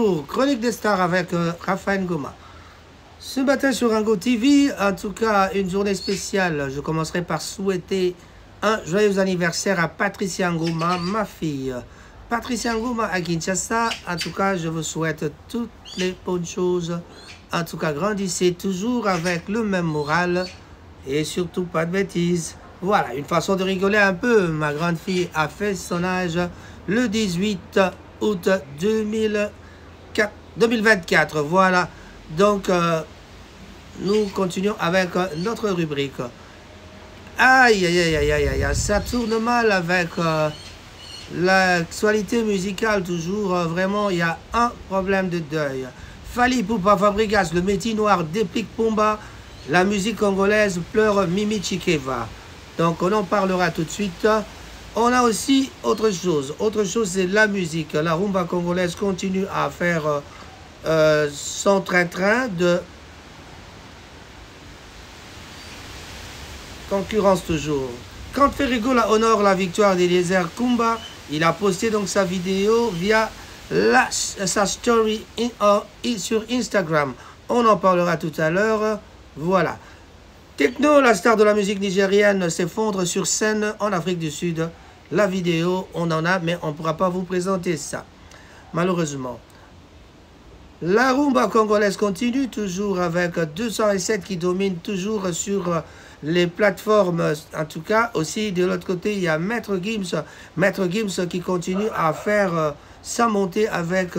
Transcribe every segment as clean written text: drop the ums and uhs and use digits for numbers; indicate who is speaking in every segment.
Speaker 1: bonjour, Chronique des Stars avec Raphaël Ngoma. Ce matin sur Rango TV, en tout cas une journée spéciale. Je commencerai par souhaiter un joyeux anniversaire à Patricia Ngoma, ma fille. Patricia Ngoma à Kinshasa, en tout cas je vous souhaite toutes les bonnes choses. En tout cas grandissez toujours avec le même moral et surtout pas de bêtises. Voilà, une façon de rigoler un peu. Ma grande fille a fait son âge le 18 août 2024. Voilà, donc nous continuons avec notre rubrique. Aïe, aïe, aïe, aïe, aïe, aïe, ça tourne mal avec l'actualité musicale toujours. Vraiment, il y a un problème de deuil. Fally Ipupa Fabregas, le métier noir déplique Pumba. La musique congolaise pleure Mimi Chikeva. Donc on en parlera tout de suite. On a aussi autre chose. Autre chose, c'est la musique. La rumba congolaise continue à faire son train-train de concurrence toujours. Quand Ferrigola honore la victoire d'Eliezer Kumba, il a posté donc sa vidéo via sa story sur Instagram. On en parlera tout à l'heure. Voilà. Tekno, la star de la musique nigérienne, s'effondre sur scène en Afrique du Sud. La vidéo, on en a, mais on ne pourra pas vous présenter ça, malheureusement. La rumba congolaise continue toujours avec 207 qui domine toujours sur les plateformes. En tout cas, aussi de l'autre côté, il y a Maître Gims. Maître Gims qui continue à faire sa montée avec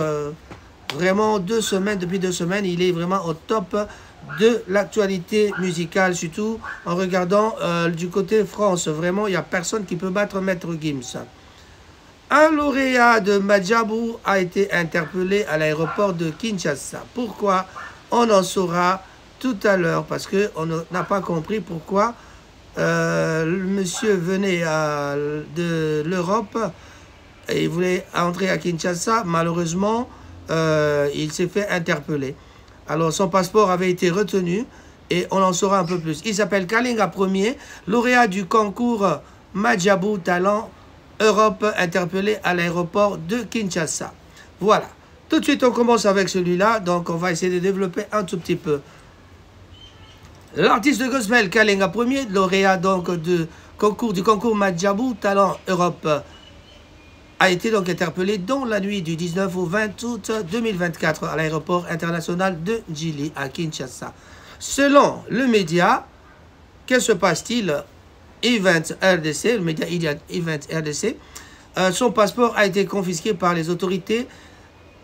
Speaker 1: vraiment 2 semaines. Depuis 2 semaines, il est vraiment au top de l'actualité musicale, surtout en regardant du côté France. Vraiment, il n'y a personne qui peut battre Maître Gims. Un lauréat de Madjabou a été interpellé à l'aéroport de Kinshasa. Pourquoi? On en saura tout à l'heure, parce qu'on n'a pas compris pourquoi le monsieur venait de l'Europe et il voulait entrer à Kinshasa. Malheureusement, il s'est fait interpeller. Alors, son passeport avait été retenu et on en saura un peu plus. Il s'appelle Kalinga Ier, lauréat du concours Madjabou Talent Europe, interpellé à l'aéroport de Kinshasa. Voilà. Tout de suite, on commence avec celui-là. Donc, on va essayer de développer un tout petit peu. L'artiste de gospel Kalinga Ier, lauréat donc du concours Madjabou Talent Europe, a été donc interpellé dans la nuit du 19 au 20 août 2024 à l'aéroport international de Djili à Kinshasa. Selon le média, que se passe-t-il? Event RDC, le média Event RDC, son passeport a été confisqué par les autorités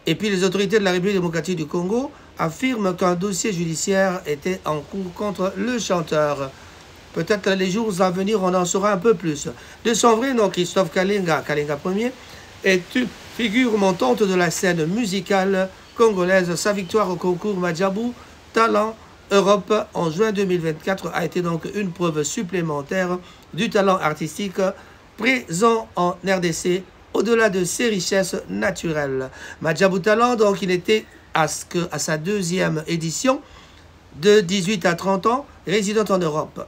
Speaker 1: et puis les autorités de la République démocratique du Congo affirment qu'un dossier judiciaire était en cours contre le chanteur. Peut-être les jours à venir, on en saura un peu plus. De son vrai nom, Christophe Kalinga Ier, est une figure montante de la scène musicale congolaise. Sa victoire au concours Madjabou Talent Europe en juin 2024 a été donc une preuve supplémentaire du talent artistique présent en RDC au-delà de ses richesses naturelles. Madjabou Talent, donc il était à sa 2e édition de 18 à 30 ans, résident en Europe.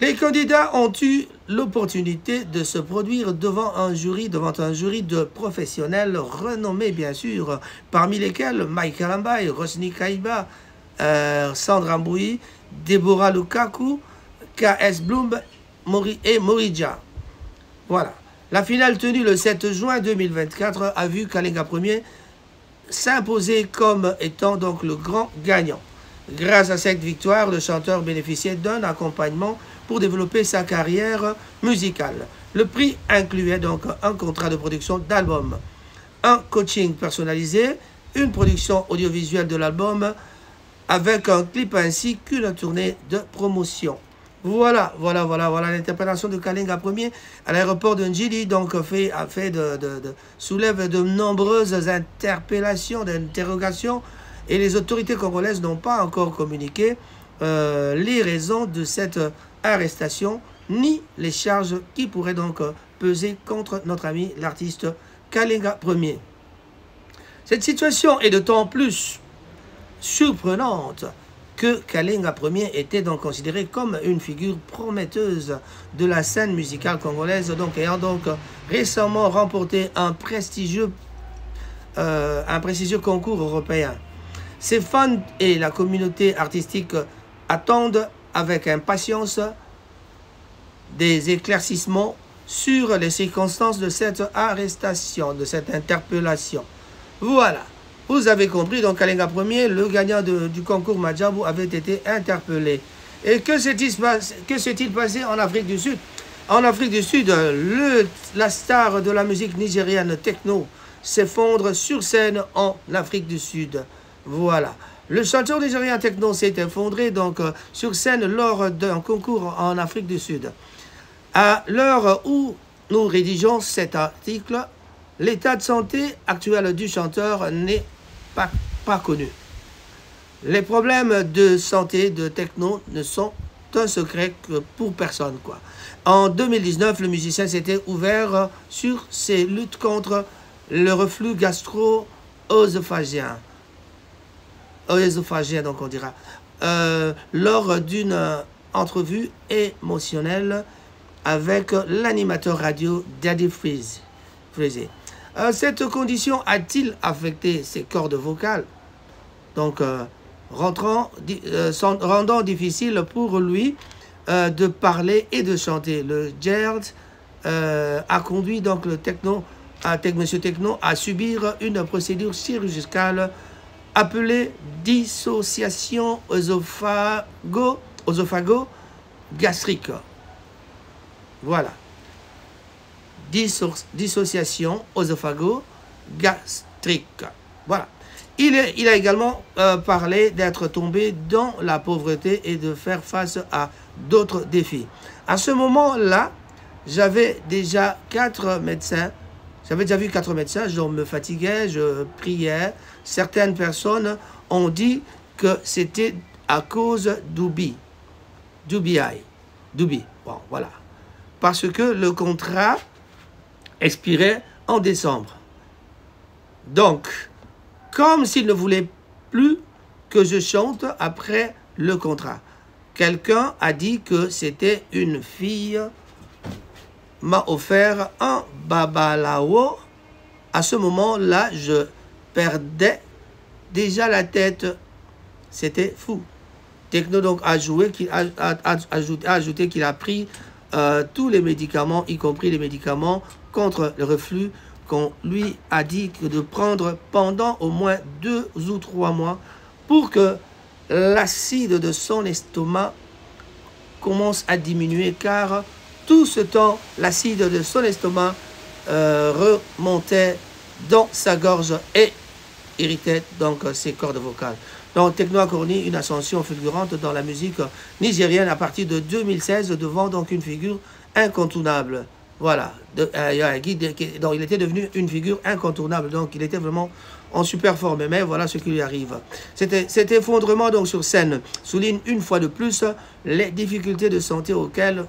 Speaker 1: Les candidats ont eu l'opportunité de se produire devant un jury de professionnels renommés, bien sûr, parmi lesquels Mike Kalambai, Rosny Kaiba, Sandra Mbouyi, Deborah Lukaku, K.S. Bloom et Morija. Voilà. La finale tenue le 7 juin 2024 a vu Kalinga Ier s'imposer comme étant donc le grand gagnant. Grâce à cette victoire, le chanteur bénéficiait d'un accompagnement pour développer sa carrière musicale. Le prix incluait donc un contrat de production d'album, un coaching personnalisé, une production audiovisuelle de l'album avec un clip ainsi qu'une tournée de promotion. Voilà l'interprétation de Kalinga Ier à l'aéroport de Ndjili, donc soulève de nombreuses interpellations, d'interrogations, et les autorités congolaises n'ont pas encore communiqué les raisons de cette arrestation, ni les charges qui pourraient donc peser contre notre ami l'artiste Kalinga Ier. Cette situation est d'autant plus surprenante que Kalinga Ier était donc considéré comme une figure prometteuse de la scène musicale congolaise, donc ayant donc récemment remporté un prestigieux un prestigieux concours européen. Ses fans et la communauté artistique attendent avec impatience des éclaircissements sur les circonstances de cette arrestation, de cette interpellation. Voilà, vous avez compris, donc Kalenga Ier, le gagnant du concours Madjabou, avait été interpellé. Et que s'est-il passé en Afrique du Sud? En Afrique du Sud, la star de la musique nigériane techno s'effondre sur scène en Afrique du Sud. Voilà. Le chanteur nigérien techno s'est effondré donc sur scène lors d'un concours en Afrique du Sud. À l'heure où nous rédigeons cet article, l'état de santé actuel du chanteur n'est pas connu. Les problèmes de santé de techno ne sont un secret que pour personne, quoi. En 2019, le musicien s'était ouvert sur ses luttes contre le reflux gastro-œsophagien. Donc on dira. Lors d'une entrevue émotionnelle avec l'animateur radio Daddy Freeze. Cette condition a-t-il affecté ses cordes vocales? Donc, rendant difficile pour lui de parler et de chanter. Le GERD a conduit donc le Monsieur Techno à subir une procédure chirurgicale appelée dissociation œsophago-gastrique. Voilà. Dissociation œsophago-gastrique. Voilà. Il a également parlé d'être tombé dans la pauvreté et de faire face à d'autres défis. À ce moment-là, j'avais déjà 4 médecins. J'avais déjà vu 4 médecins. Je me fatiguais, je priais. Certaines personnes ont dit que c'était à cause d'Ubi. Bon, voilà. Parce que le contrat expirait en décembre. Donc, comme s'il ne voulait plus que je chante après le contrat. Quelqu'un a dit que c'était une fille m'a offert un babalao. À ce moment-là, je perdais déjà la tête. C'était fou. Techno donc a ajouté qu'il a pris tous les médicaments, y compris les médicaments contre le reflux, qu'on lui a dit que de prendre pendant au moins 2 ou 3 mois pour que l'acide de son estomac commence à diminuer, car tout ce temps, l'acide de son estomac remontait dans sa gorge et irritait donc ses cordes vocales. Donc Techno a connu une ascension fulgurante dans la musique nigérienne à partir de 2016, devant donc une figure incontournable. Voilà, donc il était devenu une figure incontournable, donc il était vraiment en super forme, mais voilà ce qui lui arrive. Cet effondrement donc sur scène souligne une fois de plus les difficultés de santé auxquelles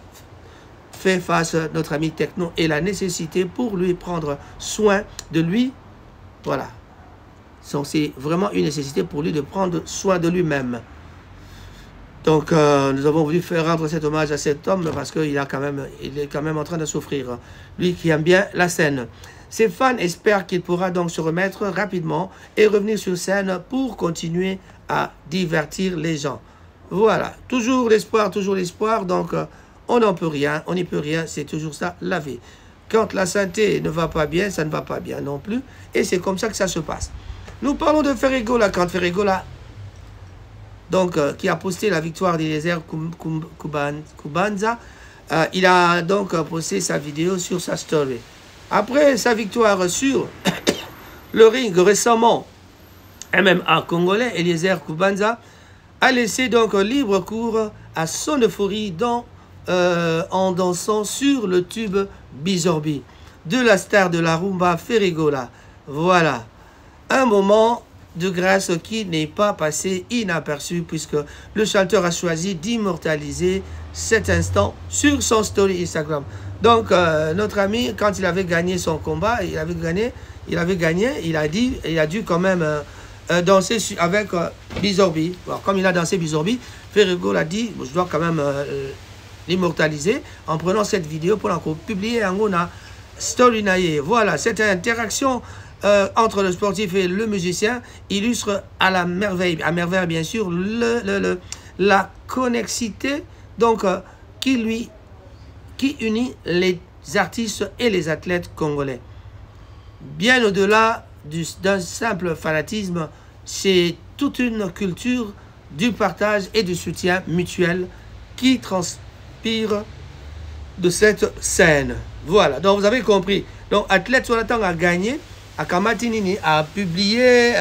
Speaker 1: fait face notre ami Techno et la nécessité pour lui prendre soin de lui. Voilà, c'est vraiment une nécessité pour lui de prendre soin de lui-même. Donc, nous avons voulu faire rendre cet hommage à cet homme parce qu'il est quand même en train de souffrir. Lui qui aime bien la scène. Ses fans espèrent qu'il pourra donc se remettre rapidement et revenir sur scène pour continuer à divertir les gens. Voilà, toujours l'espoir, toujours l'espoir. Donc, on n'en peut rien, on n'y peut rien, c'est toujours ça la vie. Quand la santé ne va pas bien, ça ne va pas bien non plus. Et c'est comme ça que ça se passe. Nous parlons de Ferregola, quand Ferregola, donc, qui a posté la victoire d'Eliezer Kubanza. Il a donc posté sa vidéo sur sa story. Après sa victoire sur le ring récemment, MMA congolais, Eliezer Kubanza a laissé donc libre cours à son euphorie en dansant sur le tube Bizorbi de la star de la rumba Ferregola. Voilà, un moment de grâce qui n'est pas passé inaperçu, puisque le chanteur a choisi d'immortaliser cet instant sur son story Instagram. Donc notre ami, quand il avait gagné son combat, il a dû quand même danser avec Bizorbi. Alors, comme il a dansé Bizorbi, Ferregola a dit, je dois quand même l'immortaliser en prenant cette vidéo pour encore publier en story naïe. Voilà, cette interaction entre le sportif et le musicien illustre à merveille bien sûr, la connexité donc, qui unit les artistes et les athlètes congolais. Bien au-delà d'un simple fanatisme, c'est toute une culture du partage et du soutien mutuel qui transpire de cette scène. Voilà, donc vous avez compris. Donc, Athlète Jonathan a gagné. Akamati Nini a publié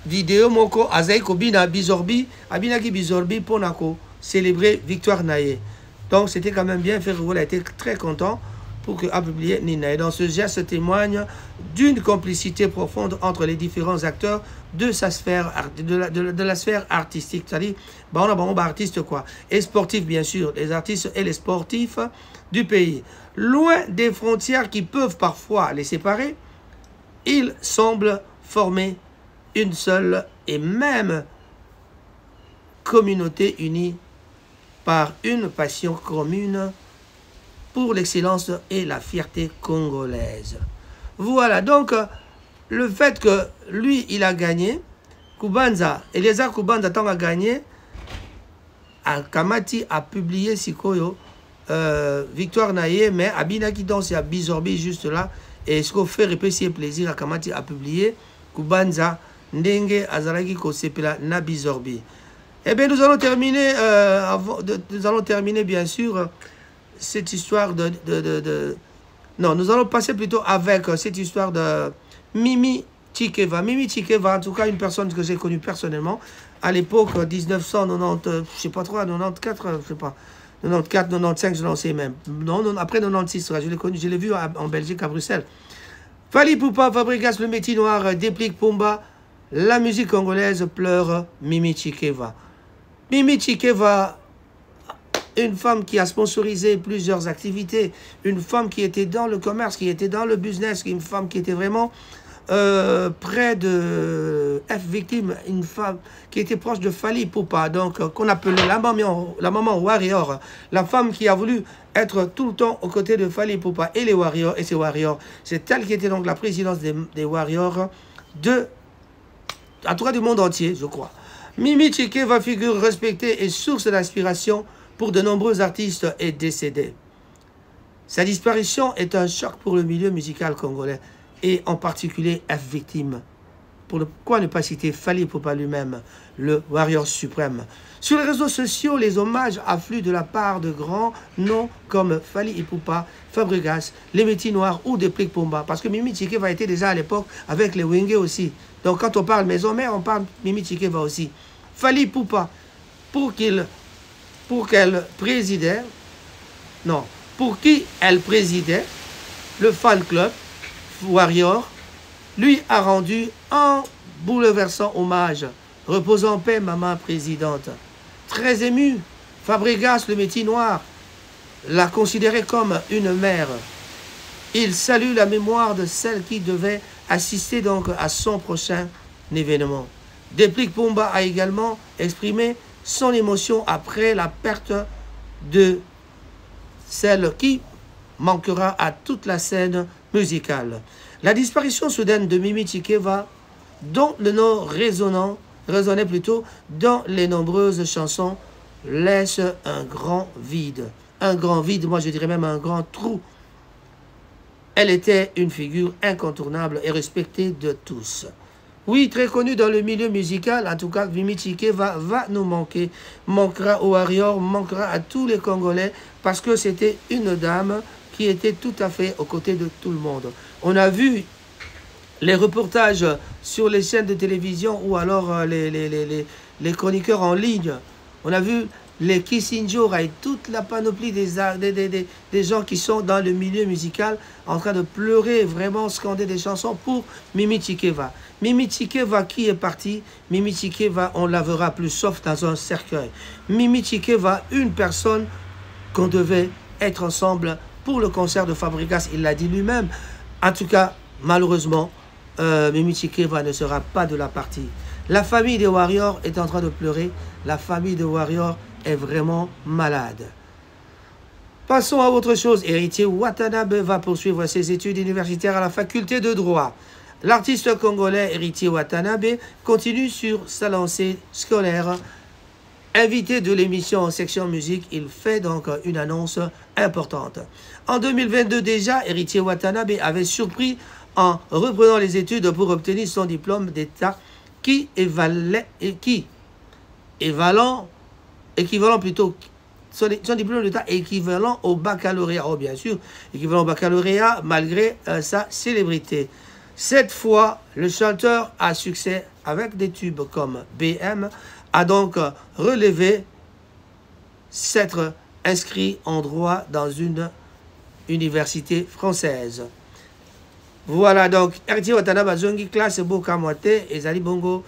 Speaker 1: vidéo moko Azaïko Bina Bizorbi, Abinaki Bizorbi pour célébrer Victoire Naye. Donc, c'était quand même bien fait. Ferroul a été très content pour que a publié Nina. Et dans ce geste témoigne d'une complicité profonde entre les différents acteurs de sa sphère, de la sphère artistique. C'est-à-dire, on a artistes quoi. Et sportifs, bien sûr, les artistes et les sportifs du pays. Loin des frontières qui peuvent parfois les séparer, ils semblent former une seule et même communauté unie par une passion commune pour l'excellence et la fierté congolaise. Voilà, donc, le fait que lui, il a gagné, Kubanza, Eliezer Kubanza tant a gagné, Kamati a publié Sikoyo, Victoire Naye, mais Abinaki donc c'est à Bizorbi juste là, et ce qu'on fait répéter plaisir à Kamati a publié, Kubanza, Ndenge, Azaragi, Kosepela, na Bizorbi. Eh bien, nous allons terminer, bien sûr, cette histoire Non, nous allons passer plutôt avec cette histoire de Mimi Chikeva. Mimi Chikeva, en tout cas, une personne que j'ai connue personnellement, à l'époque 1990, je sais pas trop, 94, je sais pas, 94, 95, je n'en sais même. Non, après 96, je l'ai connu, je l'ai vu en Belgique, à Bruxelles. Fally Ipupa, Fabregas, le métier noir, Déplique Pumba, la musique congolaise pleure Mimi Chikeva. Mimi Chikeva, une femme qui a sponsorisé plusieurs activités, une femme qui était dans le commerce, qui était dans le business, une femme qui était vraiment près de F-Victime, une femme qui était proche de Fally Ipupa, donc qu'on appelait la maman warrior, la femme qui a voulu être tout le temps aux côtés de Fally Ipupa et les warriors, et ces warriors, c'est elle qui était donc la présidence des warriors en tout cas du monde entier, je crois. Mimi Chikeva, figure respectée et source d'inspiration pour de nombreux artistes, est décédée. Sa disparition est un choc pour le milieu musical congolais, et en particulier F-Victime. Pourquoi ne pas citer Fally Ipupa lui-même, le warrior suprême? Sur les réseaux sociaux, les hommages affluent de la part de grands noms comme Fally Ipupa, Fabregas, les Métis Noirs ou Déplique Pumba. Parce que Mimi Chikeva était déjà à l'époque avec les Wenge aussi. Donc quand on parle maison mère, on parle Mimi Chikeva aussi. Fally Ipupa, pour qu'elle présidait, non, pour qui elle présidait, le fan club Warrior, lui a rendu un bouleversant hommage. Repose en paix, maman présidente. Très ému, Fabregas, le métier noir, l'a considérée comme une mère. Il salue la mémoire de celle qui devait assister donc à son prochain événement. Déplique Pumba a également exprimé son émotion après la perte de celle qui manquera à toute la scène musicale. La disparition soudaine de Mimi Chikeva, dont le nom résonnait plutôt dans les nombreuses chansons, laisse un grand vide. Un grand vide, moi je dirais même un grand trou. Elle était une figure incontournable et respectée de tous. Oui, très connue dans le milieu musical, en tout cas, Mimi Chikeva va nous manquer. Manquera aux Warriors, manquera à tous les Congolais, parce que c'était une dame qui était tout à fait aux côtés de tout le monde. On a vu les reportages sur les chaînes de télévision ou alors les chroniqueurs en ligne. On a vu les Kissinjora et toute la panoplie des gens qui sont dans le milieu musical en train de pleurer, vraiment scander des chansons pour Mimi Chikeva. Mimi Chikeva qui est partie, Mimi Chikeva, on la verra plus soft dans un cercueil. Mimi Chikeva, une personne qu'on devait être ensemble pour le concert de Fabregas, il l'a dit lui-même. En tout cas, malheureusement, Mimi Chikeva ne sera pas de la partie. La famille des Warriors est en train de pleurer. La famille des Warriors est vraiment malade. Passons à autre chose. Héritier Watanabe va poursuivre ses études universitaires à la faculté de droit. L'artiste congolais Héritier Watanabe continue sur sa lancée scolaire. Invité de l'émission Section Musique, il fait donc une annonce importante. En 2022 déjà, Héritier Watanabe avait surpris en reprenant les études pour obtenir son diplôme d'État son diplôme d'État équivalent au baccalauréat. Oh, bien sûr, équivalent au baccalauréat malgré sa célébrité. Cette fois, le chanteur à succès avec des tubes comme BM a donc relevé s'être inscrit en droit dans une université française. Voilà donc, Héritier Watanabe Zongi classe Boka Moite et Zali Bongo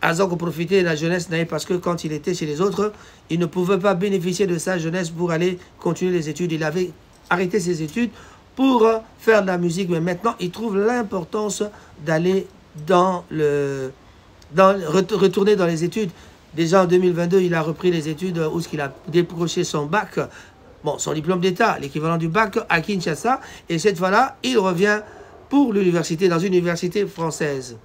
Speaker 1: a donc profité de la jeunesse parce que quand il était chez les autres, il ne pouvait pas bénéficier de sa jeunesse pour aller continuer les études. Il avait arrêté ses études pour faire de la musique, mais maintenant il trouve l'importance d'aller retourner dans les études. Déjà en 2022, il a repris les études où il a décroché son bac, bon, son diplôme d'État, l'équivalent du bac à Kinshasa, et cette fois-là, il revient pour l'université, dans une université française.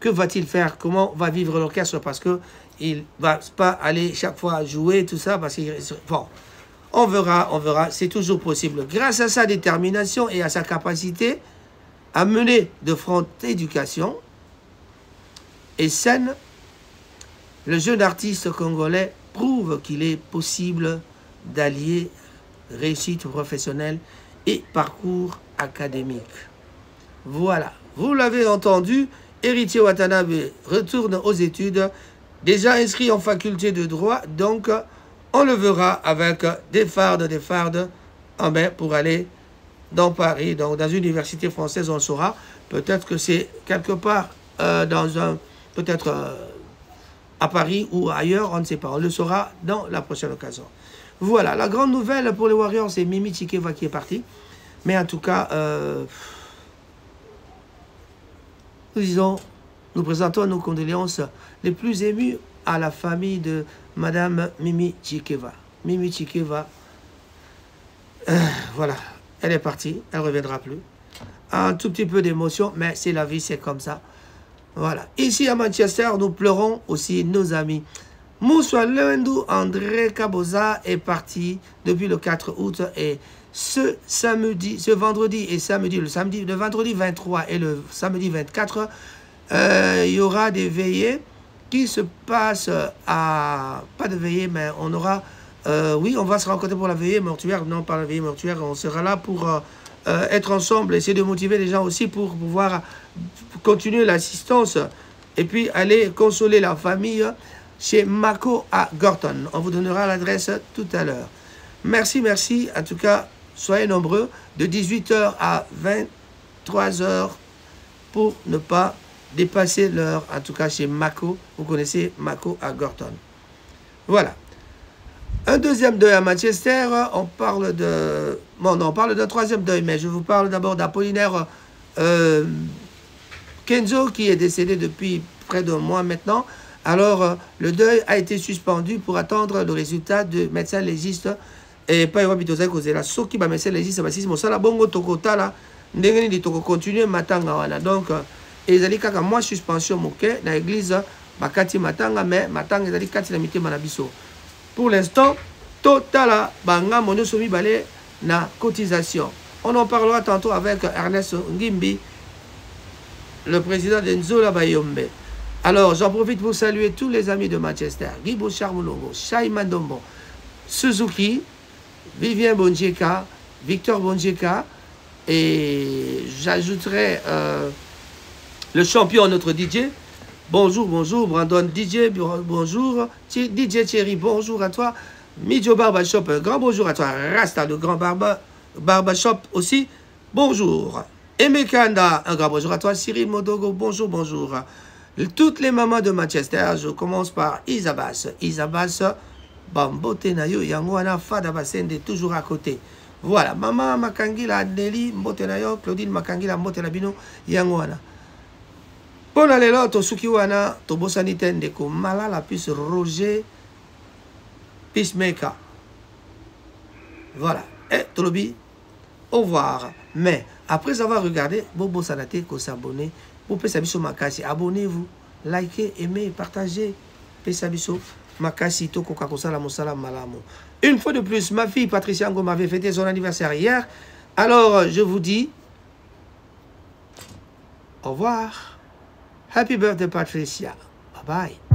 Speaker 1: Que va-t-il faire? Comment va vivre l'orchestre? Parce qu'il ne va pas aller chaque fois jouer, tout ça, parce qu'il... Bon, on verra, c'est toujours possible. Grâce à sa détermination et à sa capacité à mener de front éducation et saine, le jeune artiste congolais prouve qu'il est possible d'allier réussite professionnelle et parcours académique. Voilà, vous l'avez entendu, Héritier Watanabe retourne aux études, déjà inscrit en faculté de droit, donc on le verra avec des fardes en main pour aller dans Paris, donc dans une université française, on le saura. Peut-être que c'est quelque part peut-être à Paris ou ailleurs, on ne sait pas. On le saura dans la prochaine occasion. Voilà, la grande nouvelle pour les Warriors, c'est Mimi Tchikeva qui est parti. Mais en tout cas, nous présentons nos condoléances les plus émues à la famille de Madame Mimi Tchikeva. Mimi Tchikeva, voilà, elle est partie, elle ne reviendra plus. Un tout petit peu d'émotion, mais c'est la vie, c'est comme ça. Voilà. Ici à Manchester, nous pleurons aussi nos amis. Moussa Lendou André Kaboza est parti depuis le 4 août et ce vendredi et samedi, le vendredi 23 et le samedi 24, il y aura des veillées qui se passent à... Pas de veillée, mais on aura... oui, on va se rencontrer pour la veillée mortuaire. Non, pas la veillée mortuaire. On sera là pour être ensemble, essayer de motiver les gens aussi pour pouvoir continuer l'assistance et puis aller consoler la famille chez Mako à Gorton. On vous donnera l'adresse tout à l'heure. Merci, merci. En tout cas, soyez nombreux de 18h à 23h pour ne pas dépasser l'heure, en tout cas chez Mako. Vous connaissez Mako à Gorton. Voilà. Un deuxième deuil à Manchester, on parle de... Bon, non, on parle d'un troisième deuil, mais je vous parle d'abord d'Apollinaire Kenzo, qui est décédé depuis près d'un mois maintenant. Alors, le deuil a été suspendu pour attendre le résultat de médecin légiste. Et pas y bitoza kozela soki ba médecin légiste basisi mosala bongo tokotala ndenge ni toko continuer matanga wana. Donc, ezali kaka moi suspension moke na église bakati matanga, mais matanga ezali kati na mitema na biso. Pour l'instant, totala banga mono somi balé na cotisation. On en parlera tantôt avec Ernest Ngimbi, le président de Nzola Bayombe. Alors, j'en profite pour saluer tous les amis de Manchester. Guy Bouchard-Moulongo, Shai Mandombo, Suzuki, Vivien Bonjeka, Victor Bonjeka, et j'ajouterai le champion, notre DJ. Bonjour, bonjour, Brandon DJ, bonjour, DJ Thierry, bonjour à toi. Midjo Barbershop, un grand bonjour à toi. Rasta, le grand Barbershop aussi, bonjour. Emekanda, un grand bonjour à toi. Cyril Modogo, bonjour, bonjour. Toutes les mamans de Manchester, je commence par Isabas. Isabas, Bambote Nayo, Yangwana, Fada Basende, toujours à côté. Voilà, maman Makangila, Nelly, Mbote Nayo, Claudine Makangila, Mbote Nabino, Yangwana. Pour la lelo, Tosuki Wana, Tobosani Tendeko, Malala, puis Roger, Peacemaker. Voilà. Et Tolobi, au revoir. Mais après avoir regardé, Bobo Sanate, qu'on s'abonne. Vous pouvez s'abonner sur Makasi. Abonnez-vous, likez, aimez, partagez. Pesabiso, Makasi, Toko Kakosala, Mosala, Malamo. Une fois de plus, ma fille Patricia Ngo m'avait fêté son anniversaire hier. Alors, je vous dis au revoir. Happy birthday, Patricia. Bye bye.